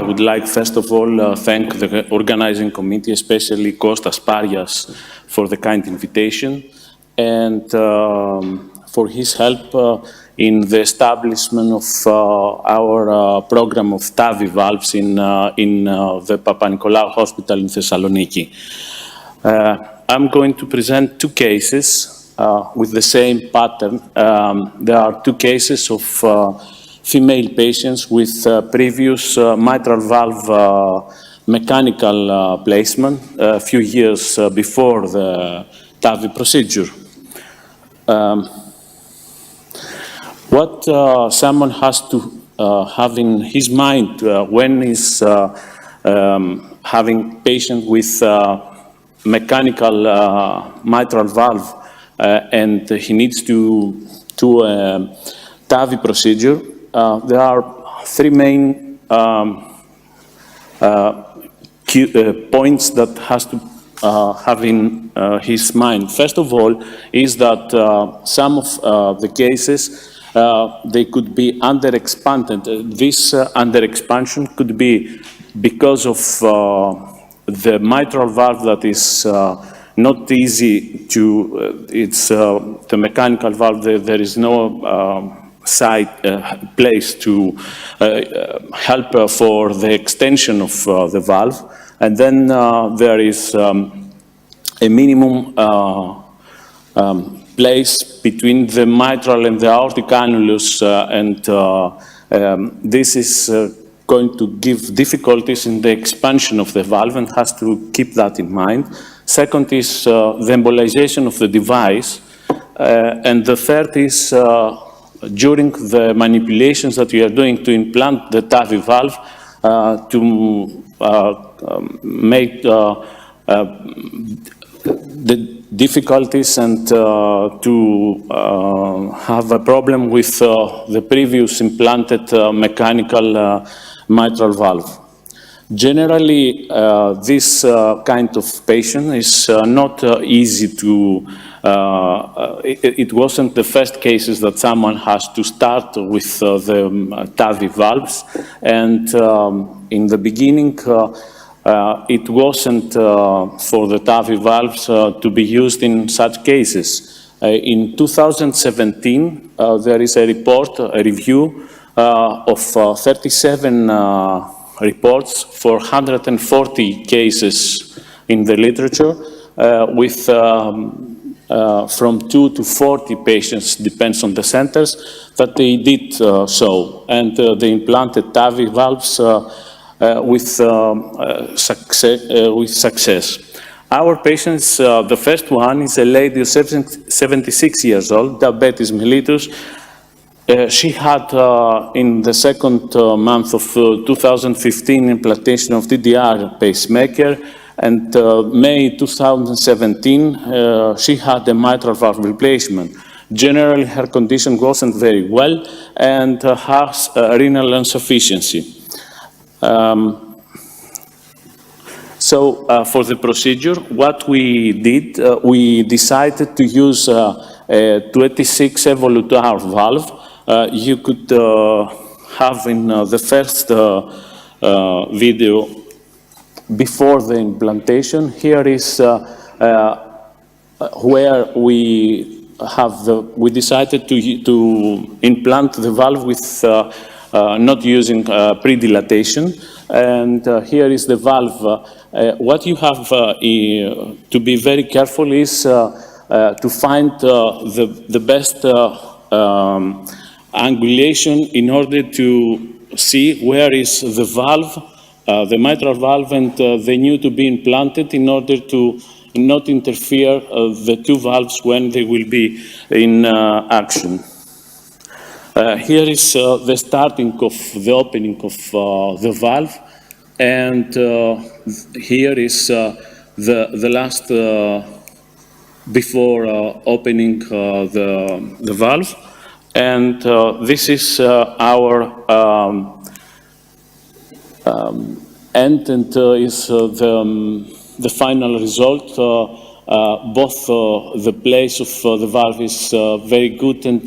would like, first of all, thank the organizing committee, especially Kostas Parias, for the kind invitation and for his help in the establishment of our program of TAVI valves in the Papanikolaou Hospital in Thessaloniki. I'm going to present two cases with the same pattern. There are two cases of female patients with previous mitral valve mechanical placement a few years before the TAVI procedure. What someone has to have in his mind when he's having patient with mechanical mitral valve and he needs to do a TAVI procedure, there are three main points that has to have in his mind. First of all, is that some of the cases they could be underexpanded. This underexpansion could be because of the mitral valve that is not easy to, it's the mechanical valve, there is no place to help for the extension of the valve. And then there is a minimum place between the mitral and the aortic annulus, and this is going to give difficulties in the expansion of the valve and has to keep that in mind. Second is the embolization of the device, and the third is during the manipulations that we are doing to implant the TAVI valve to make the difficulties and to have a problem with the previous implanted mechanical mitral valve. Generally, this kind of patient is not easy to, it wasn't the first cases that someone has to start with the TAVI valves, and in the beginning, it wasn't for the TAVI valves to be used in such cases. In 2017, there is a report, a review of 37 reports for 140 cases in the literature with from 2 to 40 patients, depends on the centers, that they did so. And they implanted TAVI valves with success. Our patients, the first one is a lady of 76 years old, diabetes mellitus. She had, in the second month of 2015, implantation of DDR pacemaker, and May 2017, she had a mitral valve replacement. Generally, her condition wasn't very well and has renal insufficiency. So for the procedure, what we did, we decided to use a 26 evolutar valve. You could have in the first video before the implantation. Here is where we have we decided to implant the valve with not using pre-dilatation. And here is the valve. What you have to be very careful is to find the best angulation in order to see where is the valve, the mitral valve, and the new to be implanted in order to not interfere the two valves when they will be in action. Here is the starting of the opening of the valve, and here is the last before opening the valve, and this is our end, and is the final result. Both the place of the valve is very good, and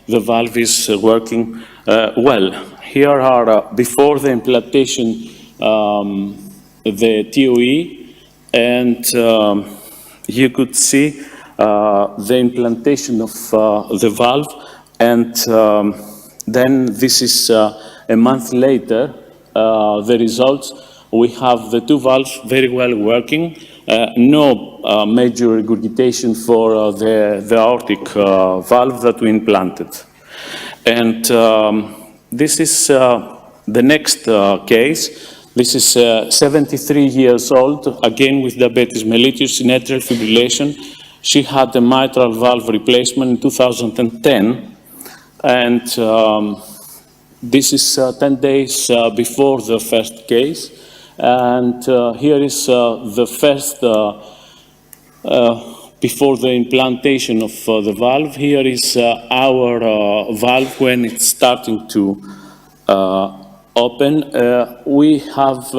the valve is working well. here are, before the implantation, the TOE, and you could see the implantation of the valve, and then this is a month later, the results. We have the two valves very well working, no major regurgitation for the aortic valve that we implanted. And this is the next case. This is 73 years old, again with diabetes mellitus in atrial fibrillation. She had a mitral valve replacement in 2010, and this is 10 days before the first case. And here is the first, before the implantation of the valve. Here is our valve when it's starting to open. We have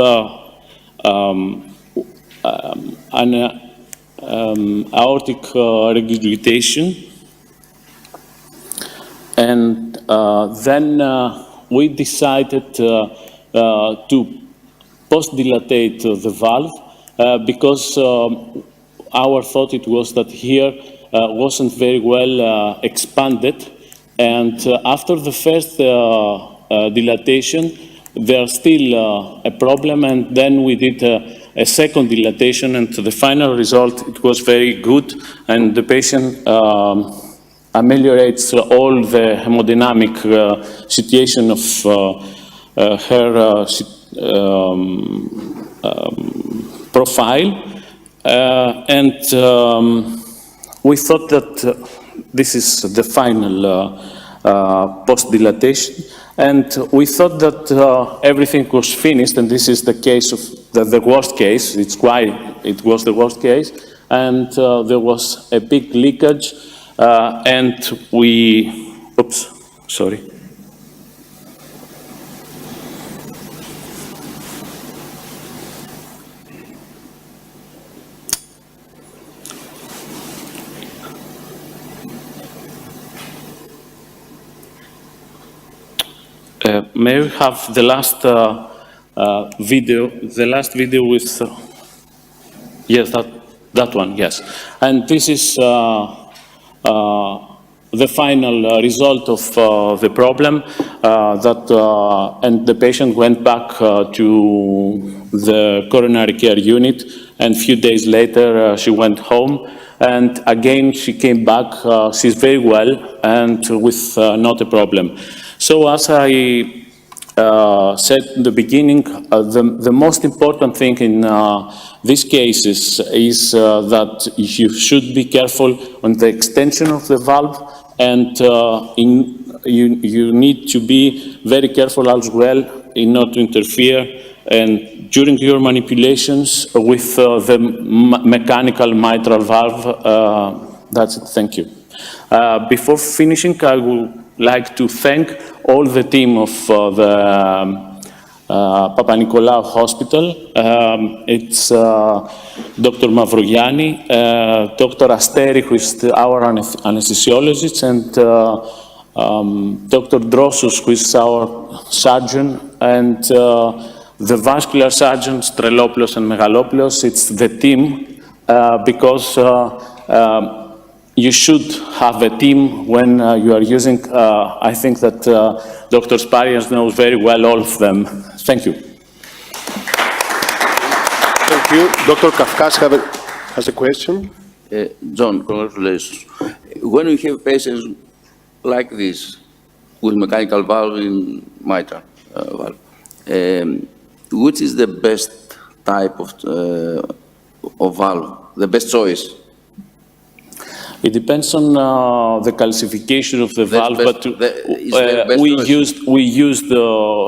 an aortic regurgitation, and then we decided to post-dilatate the valve because our thought it was that here wasn't very well expanded, and after the first dilatation there's still a problem, and then we did a second dilatation, and the final result it was very good, and the patient ameliorates all the hemodynamic situation of her profile, and we thought that this is the final post-dilatation, and we thought that everything was finished, and this is the case of the worst case. It's why it was the worst case, and there was a big leakage, and we, oops, sorry. May we have the last video? The last video with, yes, that one, yes. And this is the final result of the problem, and the patient went back to the coronary care unit, and a few days later she went home, and again she came back. She's very well and with not a problem. So as I said in the beginning, the most important thing in these cases is that you should be careful on the extension of the valve, and you need to be very careful as well in not to interfere and during your manipulations with the mechanical mitral valve. That's it. Thank you. Before finishing, I would like to thank all the team of the Papaioannou Hospital. It's Dr. Mavrogianni, Dr. Asteri, who is our anesthesiologist, and Dr. Drossos, who is our surgeon, and the vascular surgeons, Strelopoulos and Megalopoulos. It's the team, because you should have a team when you are using. I think that Dr. Spiliotopoulos knows very well all of them. Thank you. Thank you. Dr. Kafkas has a question. John, congratulations. When we have patients like this with mechanical valve in mitral valve, which is the best type of valve, the best choice? It depends on the calcification of the valve, but we used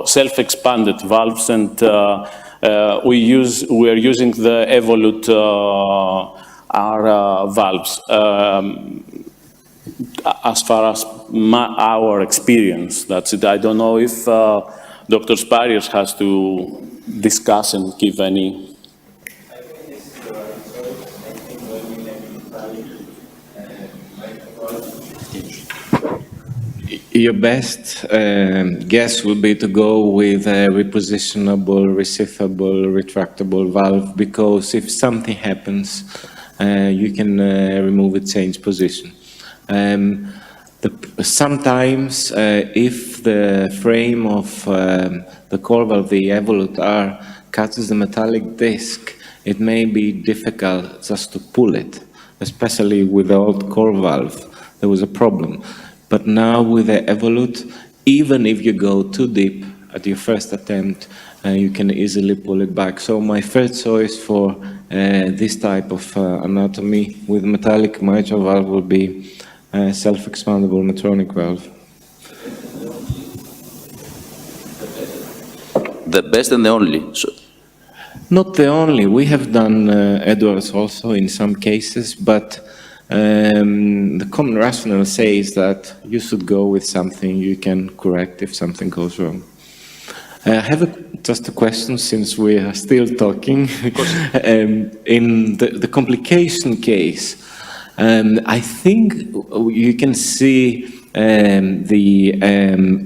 self-expanded valves, and we are using the Evolut R valves. As far as our experience, that's it. I don't know if Dr. Spiliotopoulos has to discuss and give any. Your best guess will be to go with a repositionable, receiveable, retractable valve, because if something happens, you can remove it, change position. Sometimes, if the frame of the core valve, the evolute R, catches the metallic disc, it may be difficult just to pull it, especially with the old core valve. There was a problem. But now with the evolute, even if you go too deep at your first attempt, you can easily pull it back. So my first choice for this type of anatomy with metallic mitral valve will be self-expandable Medtronic valve. The best and the only. So, Not the only. We have done Edwards also in some cases, but the common rationale says that you should go with something you can correct if something goes wrong. I have just a question, since we are still talking. In the complication case, I think you can see the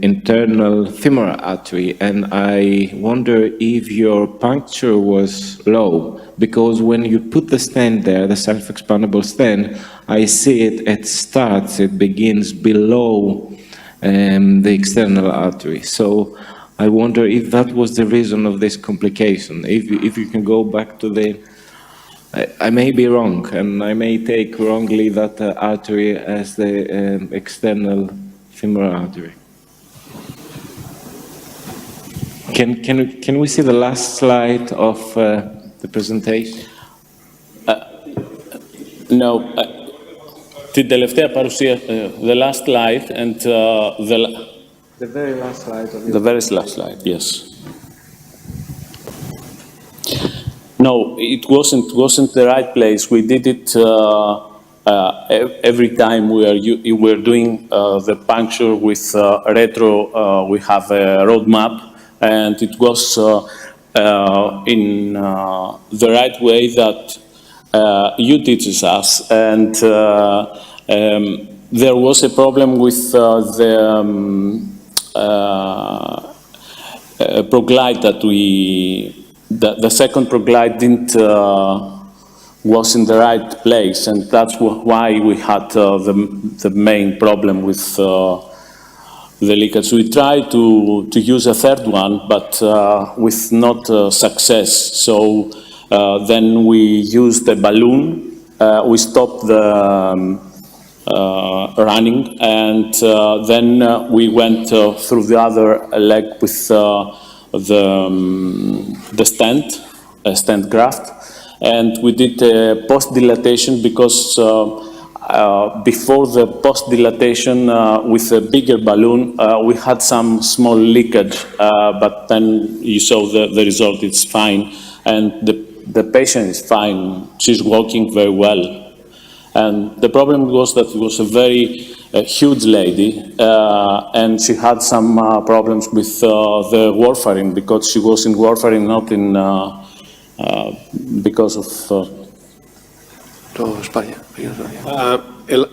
internal femoral artery, and I wonder if your puncture was low, because when you put the stent there, the self-expandable stent, I see it begins below the external artery. So I wonder if that was the reason of this complication. If you can go back to the, I may be wrong, and I may take wrongly that artery as the external femoral artery. Can we see the last slide of the presentation? No. Την τελευταία παρουσία, the last slide, and The very last slide of the very last slide, yes. No, it wasn't the right place. We did it every time we were doing the puncture with retro. We have a roadmap, and it was in the right way that you teaches us. And there was a problem with the proglide that the second proglide was in the right place, and that's why we had the main problem with the leakage. We tried to use a third one, but with not success. So then we used a balloon. We stopped the running, and then we went through the other leg with the stent graft, and we did a post-dilatation, because before the post-dilatation with a bigger balloon, we had some small leakage, but then you saw the result, it's fine, and the patient is fine, she's walking very well. And the problem was that it was a very huge lady, and she had some problems with the warfarin, because she was in warfarin, not in because of.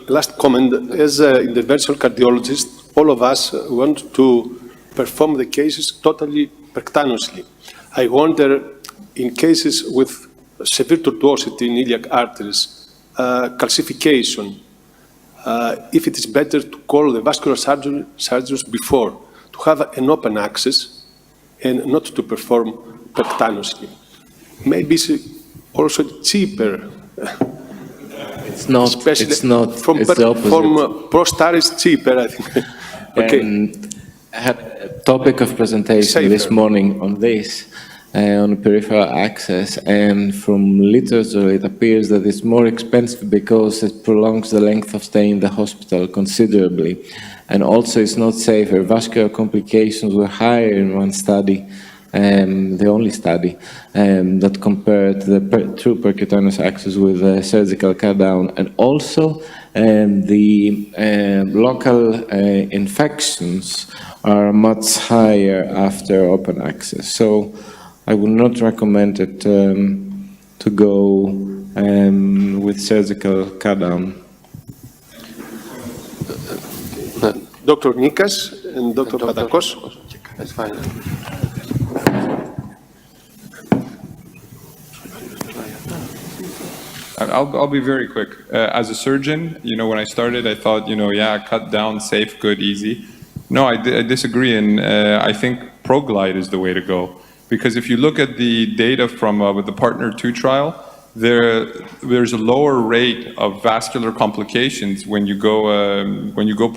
Last comment, as an interventional cardiologist, all of us want to perform the cases totally percutaneously. I wonder, in cases with severe tortuosity in iliac arteries, calcification, if it is better to call the vascular surgeons before, to have an open access and not to perform percutaneously. Maybe it's also cheaper. It's not. Especially it's not. From it's the opposite. From ProStar is cheaper, I think. Okay. I had a topic of presentation this morning on this. On peripheral access, and from literature it appears that it's more expensive because it prolongs the length of stay in the hospital considerably, and also it's not safer. Vascular complications were higher in one study, the only study that compared the true percutaneous access with surgical cut down, and also the local infections are much higher after open access. So I would not recommend it to go with surgical cut down. Dr. Nikas and Dr. Patakos. That's fine. I'll be very quick. As a surgeon, when I started, I thought, cut down, safe, good, easy. No, I disagree, and I think ProGlide is the way to go. Because if you look at the data from with the Partner 2 trial, there's a lower rate of vascular complications when you go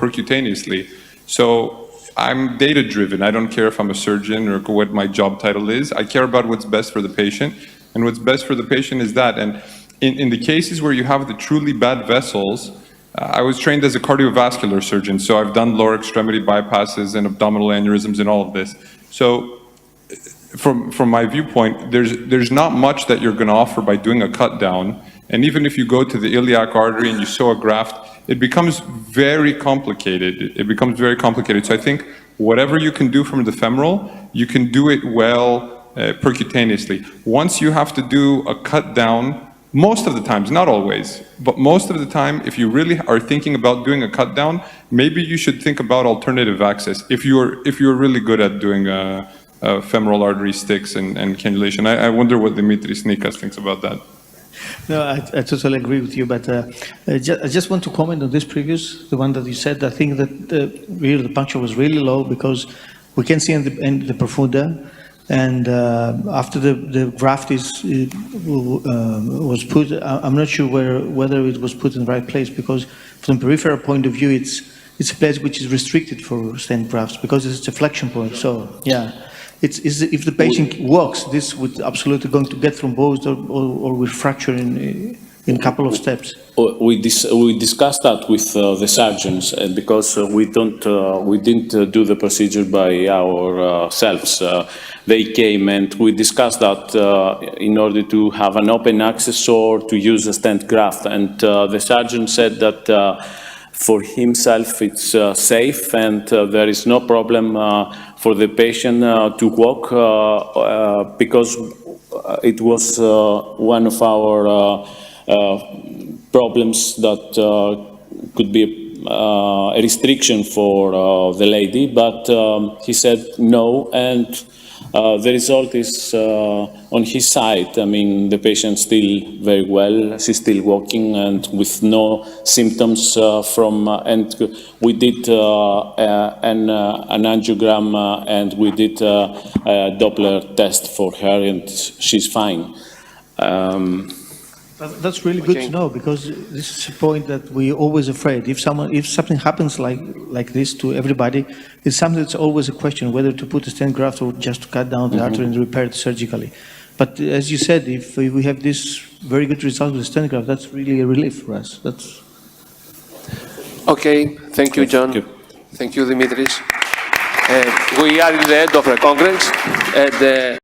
percutaneously. So I'm data-driven. I don't care if I'm a surgeon or what my job title is. I care about what's best for the patient, and what's best for the patient is that. And in the cases where you have the truly bad vessels, I was trained as a cardiovascular surgeon, so I've done lower extremity bypasses and abdominal aneurysms and all of this. So from my viewpoint, there's not much that you're going to offer by doing a cut down. And even if you go to the iliac artery and you sew a graft, it becomes very complicated. It becomes very complicated. So I think whatever you can do from the femoral, you can do it well percutaneously. Once you have to do a cut down, most of the times, not always, but most of the time, if you really are thinking about doing a cut down, maybe you should think about alternative access. If you're really good at doing femoral artery sticks and cannulation. I wonder what Dimitris Nikas thinks about that. No, I totally agree with you, but I just want to comment on this the one that you said. I think that really the puncture was really low because we can see in the profunda, and after the graft was put, I'm not sure whether it was put in the right place, because from the peripheral point of view, it's a place which is restricted for stent grafts because it's a flexion point. So yeah. If the patient walks, this would absolutely going to get thrombosed or will fracture in a couple of steps. We discussed that with the surgeons because we didn't do the procedure by ourselves. They came and we discussed that in order to have an open access or to use a stent graft. And the surgeon said that for himself it's safe and there is no problem for the patient to walk because it was one of our problems that could be a restriction for the lady, but he said no, and the result is on his side. I mean, the patient's still very well, she's still walking and with no symptoms and we did an angiogram and we did a Doppler test for her and she's fine. That's really good to know, because this is a point that we're always afraid. If something happens like this to everybody, it's something that's always a question whether to put a stent graft or just to cut down the artery and repair it surgically. But as you said, if we have this very good result with the stent graft, that's really a relief for us. Okay, thank you, John. Thank you, Dimitris. We are in the end of the conference. And,